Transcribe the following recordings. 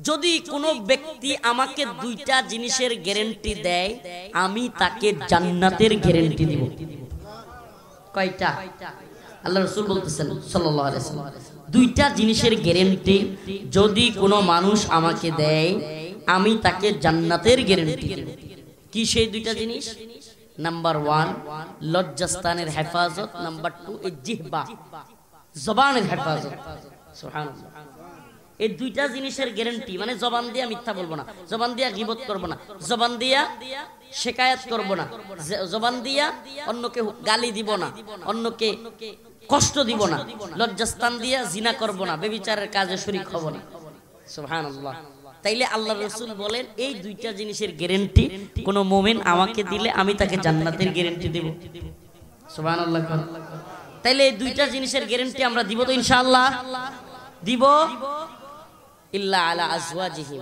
যদি কোনো ব্যক্তি আমাকে দুইটা জিনিসের গ্যারান্টি দেয় আমি তাকে জান্নাতের গ্যারান্টি দিব। কয়টা? আল্লাহ রাসূল বলতেছেন সাল্লাল্লাহু আলাইহি ওয়াসাল্লাম, দুইটা জিনিসের গ্যারান্টি যদি কোনো মানুষ আমাকে দেয় আমি তাকে জান্নাতের গ্যারান্টি দেব। কি সেই দুইটা জিনিস? নাম্বার 1 লজ্জাস্থানের হেফাজত, নাম্বার 2 এই জিহ্বা জবানের হেফাজত। সুবহানাল্লাহ। এই দুইটা জিনিসের গ্যারান্টি, মানে জবান দিয়া মিথ্যা বলবো না, জবান দিয়া গীবত করব না, জবান দিয়া শিকায়াত করব না, জবান দিয়া অন্যকে গালি দিব না, অন্যকে কষ্ট দিব না, লজ্জাস্থান দিয়া জিনা করব না, ব্যভিচারের কাজে শরীক হব না। সুবহানাল্লাহ। তাইলে আল্লাহ রাসূল বলেন এই দুইটা জিনিসের গ্যারান্টি কোন মুমিন আমাকে দিলে আমি তাকে জান্নাতের গ্যারান্টি দেব। সুবহানাল্লাহ। তাইলে এই দুইটা জিনিসের গ্যারান্টি আমরা দিব তো ইনশাআল্লাহ? দিব। ইল্লা আলা আজওয়াজিহিম,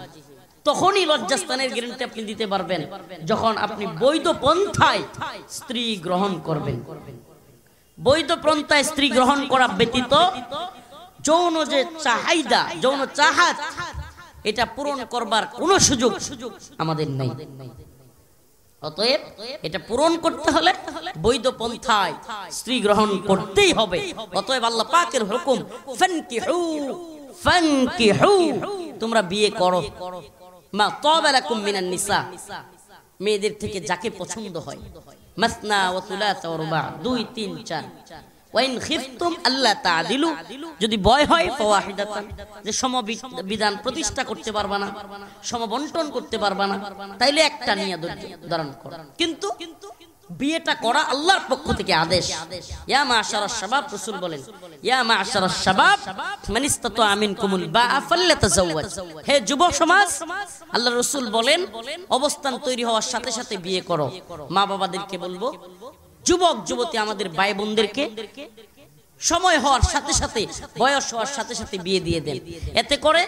তখনই লজ্জাস্থানের গ্যারান্টি আপনি দিতে পারবেন যখন আপনি বৈধ পন্থায় স্ত্রী গ্রহণ করবেন। বৈধ পন্থায় স্ত্রী গ্রহণ করা ব্যতীত যৌন যে চাহিদা, যৌন চাহাত, এটা পূরণ করবার কোনো সুযোগ আমাদের নেই। অতএব এটা পূরণ করতে হলে বৈধ পন্থায় স্ত্রী গ্রহণ করতেই হবে। অতএব আল্লাহ পাকের হুকুম ফানকিহু ফানকিহু, তোমরা বিয়ে করো, মা তাবা লাকুম মিনান নিসা, মেয়েদের থেকে যাকে পছন্দ হয়, মাসনা ওয়া সুলাসা ওয়া রুবা, 2 3 4। ওয়াইন খিফতুম আল্লা তাআদিলু, যদি ভয় হয় ফাওয়াহিদাতান, যে সমবিধান প্রতিষ্ঠা করতে পারবা না, সমবন্টন করতে পারবা না, তাইলে একটা নিয়ে ধারণ করো। কিন্তু বিয়েটা করা আল্লাহর পক্ষ থেকে আদেশ। ইয়া মাশারাশ শাবাব, রাসূল বলেন ইয়া মাশারাশ শাবাব মান ইসতাতা মিনকুমুল বাআ ফাল্যাতাযাওয়াজ, হে যুব সমাজ, আল্লাহর রাসূল বলেন অবস্থান তৈরি হওয়ার সাথে সাথে বিয়ে করো। মা বাবাদেরকে বলবো, যুবক যুবতী আমাদের ভাই বোনদেরকে সময় হওয়ার সাথে সাথে, বয়স হওয়ার সাথে সাথে বিয়ে দিয়ে দেন। এতে করে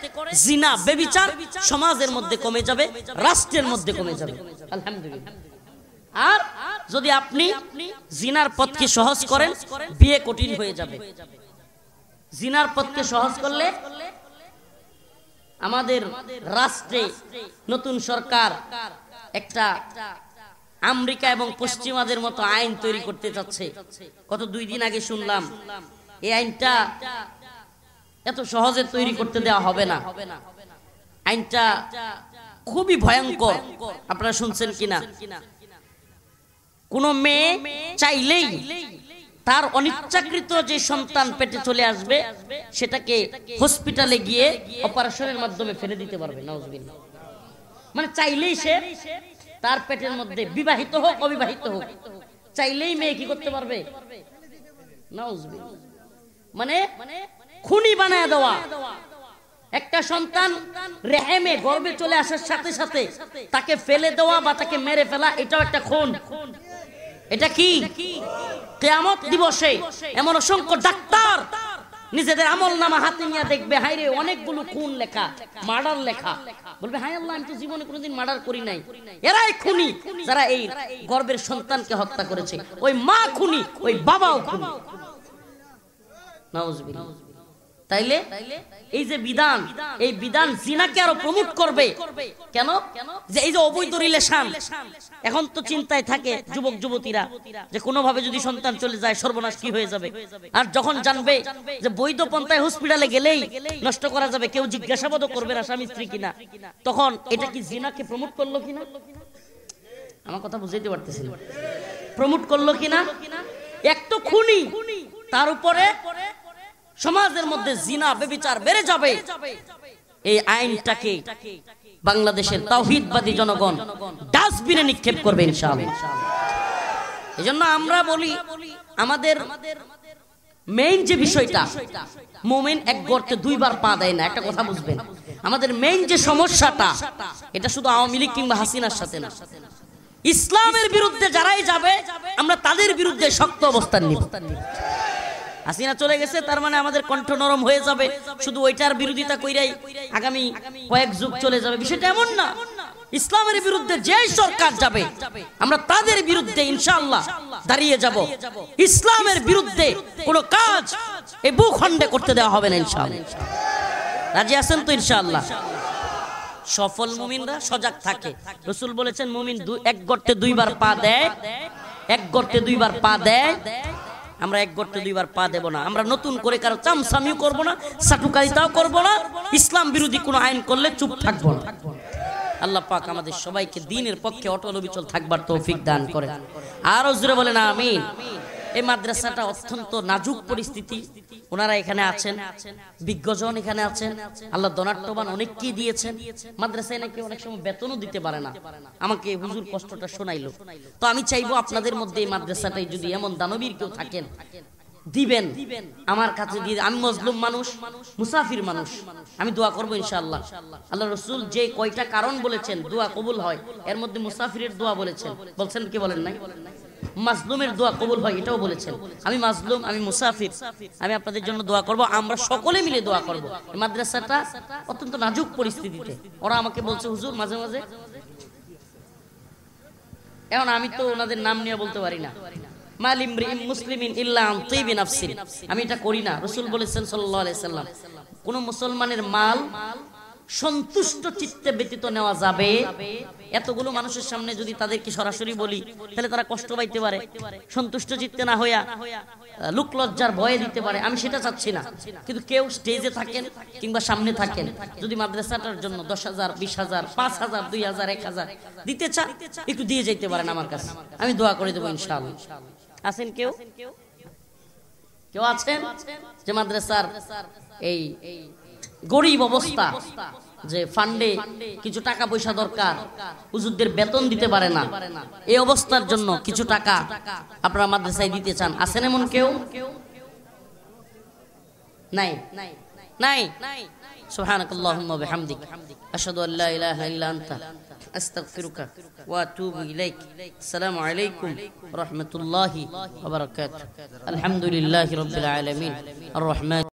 জিনা ব্যভিচার সমাজের মধ্যে কমে যাবে, রাষ্ট্রের মধ্যে কমে যাবে। আলহামদুলিল্লাহ। আর যদি আপনি জিনার পথকে সহজ করেন বিয়ে কঠিন হয়ে যাবে। জিনার পথকে সহজ করলে আমাদের রাষ্ট্রে নতুন সরকার একটা আমেরিকা এবং পশ্চিমাদের মতো আইন তৈরি করতে যাচ্ছে। গত 2 দিন আগে শুনলাম এই আইনটা এত সহজে তৈরি করতে দেওয়া হবে না। আইনটা খুবই ভয়ঙ্কর। আপনারা শুনছেন কিনা? কোন মেয়ে চাইলেই তার অনিচ্ছাকৃত যে সন্তান পেটে চলে আসবে সেটাকে হসপিটালে গিয়ে অপারেশনের মাধ্যমে ফেলে দিতে পারবে। নাউজুবিল্লাহ। মানে চাইলেই সে তার পেটের মধ্যে বিবাহিত হোক অবিবাহিত হোক, চাইলেই মেয়ে কি করতে পারবে? নাউজুবিল্লাহ। মানে খুনি বানায় দেওয়া। একটা সন্তান রেহেমে গর্ভে চলে আসার সাথে সাথে তাকে ফেলে দেওয়া বা তাকে মেরে ফেলা, এটাও একটা খুন। এটা কি? কিয়ামত দিবসে এমন অসংখ্য ডাক্তার নিজেদের আমলনামা হাতে নিয়ে দেখবে, হায় রে অনেকগুলো খুন লেখা, মার্ডার লেখা, বলবে হায় আল্লাহ, আমি তো জীবনে কোনোদিন মার্ডার করি নাই। এরাই খুনি যারা এই গর্ভের সন্তানকে হত্যা করেছে। ওই মা খুনি, ওই বাবাও খুনি। নাউজুবিল্লাহ। তাইলে এই যে বিধান, এই বিধান জিনাকে আরো প্রমোট করবে। কেন? যে এই যে অবৈধ রিলেশন, এখন তো চিন্তায় থাকে যুবক যুবতীরা যে কোনোভাবে যদি সন্তান চলে যায় সর্বনাশ কি হয়ে যাবে। আর যখন জানবে যে বৈধ পন্থায় হসপিটালে গেলেই নষ্ট করা যাবে, কেউ জিজ্ঞাসাবাদও করবে না স্বামী স্ত্রী কিনা, তখন এটা কি জিনাকে প্রমোট করলো কিনা? আমার কথা বুঝাইতে পারতেছি না। প্রমোট করলো কিনা? এক তো খুনি, তার উপরে সমাজের মধ্যে জিনা ব্যভিচার বেড়ে যাবে। এই আইনটাকে বাংলাদেশের তাওহীদবাদী জনগণ ডাস্টবিনে নিক্ষেপ করবে ইনশাআল্লাহ। এজন্য আমরা বলি আমাদের মেইন যে বিষয়টা, মুমিন এক গর্তে 2 বার পা দেয় না। একটা কথা বুঝবেন, আমাদের মেইন যে সমস্যাটা এটা শুধু আওয়ামী লীগ কিংবা হাসিনার সাথে না, ইসলামের বিরুদ্ধে যারাই যাবে আমরা তাদের বিরুদ্ধে শক্ত অবস্থান নিব। হাসিনা চলে গেছে তার মানে আমাদের কণ্ঠ নরম হয়ে যাবে, শুধু ওইটার বিরোধিতা কইরাই আগামী কয়েক যুগ চলে যাবে, বিষয়টা এমন না। ইসলামের বিরুদ্ধে যেই সরকার যাবে আমরা তাদের বিরুদ্ধে ইনশাআল্লাহ দাঁড়িয়ে যাব। ইসলামের বিরুদ্ধে কোনো কাজ এই ভূখণ্ডে করতে দেওয়া হবে না ইনশাআল্লাহ। রাজি আছেন তো ইনশাআল্লাহ? সফল মুমিনরা সজাগ থাকে। রাসূল বলেছেন মুমিন এক গর্তে দুইবার পা দেয়, এক গর্তে দুইবার পা দেয়। আমরা এক গর্তে দুইবার পা দেব না। আমরা নতুন করে কারো চামচামিও করব না, সাটুকারিতাও করব না, ইসলাম বিরোধী কোনো আইন করলে চুপ থাকবো না। আল্লাহ পাক আমাদের সবাইকে দ্বীনের পক্ষে অটল অবিচল থাকবার তৌফিক দান করেন। আরো জোরে বলেন আমিন। এই মাদ্রাসাটা অত্যন্ত নাজুক পরিস্থিতি, ওনারা এখানে আছেন, বিজ্ঞজন এখানে আছেন, আল্লাহ ধনাঢ্যবান অনেককেই দিয়েছেন। মাদ্রাসায় নাকি অনেক সময় বেতনও দিতে পারে না, আমাকে হুজুর কষ্টটা শোনাইলো। তো আমি চাইবো আপনাদের মধ্যে এই মাদ্রাসাটাই যদি এমন দানবীর কেউ থাকেন দিবেন, আমার কাছে দিয়ে। আমি মজলুম মানুষ, মুসাফির মানুষ, আমি দোয়া করবো ইনশাআল্লাহ। আল্লাহ রসুল যে কয়টা কারণ বলেছেন দোয়া কবুল হয়, এর মধ্যে মুসাফিরের দোয়া বলেছেন, বলছেন কি বলেন নাই? মাজলুমের দোয়া কবুল হয় এটাও বলেছেন। আমি মাজলুম, আমি মুসাফির, আমি আপনাদের জন্য দোয়া করব, আমরা সকলে মিলে দোয়া করব। এই মাদ্রাসাটা অত্যন্ত নাজুক পরিস্থিতিতে, ওরা আমাকে বলছে হুজুর মাঝে মাঝে, এখন আমি তো ওনাদের নাম নিয়ে বলতে পারি না, আমি এটা করি না। রাসূল বলেছেন সাল্লাল্লাহু আলাইহি সাল্লাম, কোন মুসলমানের মাল সন্তুষ্ট চিত্তে ব্যতীত নেওয়া যাবে। এতগুলো মানুষের সামনে যদি তাদেরকে সরাসরি বলি তাহলে তারা কষ্ট পাইতে পারে, সন্তুষ্ট চিত্তে না হইয়া লোক লজ্জার ভয়ে দিতে পারে। আমি সেটা চাচ্ছি না। কিন্তু কেউ স্টেজে থাকেন কিংবা সামনে থাকেন, যদি মাদ্রাসাটার জন্য 10,000, 20,000, 5,000, 2,000, 1,000 দিতে চান, একটু দিয়ে যেতে পারেন আমার কাছে, আমি দোয়া করে দেবো ইনশাআল্লাহ। আছেন কেউ? কেউ আছেন যে মাদ্রাসার এই গরিব অবস্থা, যে ফান্ডে কিছু টাকা পয়সা দরকার, হুজুরদের বেতন দিতে পারে না, এই অবস্থার জন্য কিছু টাকা আপনারা মাদ্রাসায় দিতে চান? আছেন এমন কেউ? নাই নাই। সুবহানাকাল্লাহুম্মা ওয়া বিহামদিক আশহাদু আল্লা ইলাহা ইল্লা আনতা আস্তাগফিরুকা ওয়া আতুবু ইলাইক। আসসালামু আলাইকুম ওয়া রাহমাতুল্লাহি ওয়া বারাকাতুহু। আলহামদুলিল্লাহি রাব্বিল আলামিন আর রহমান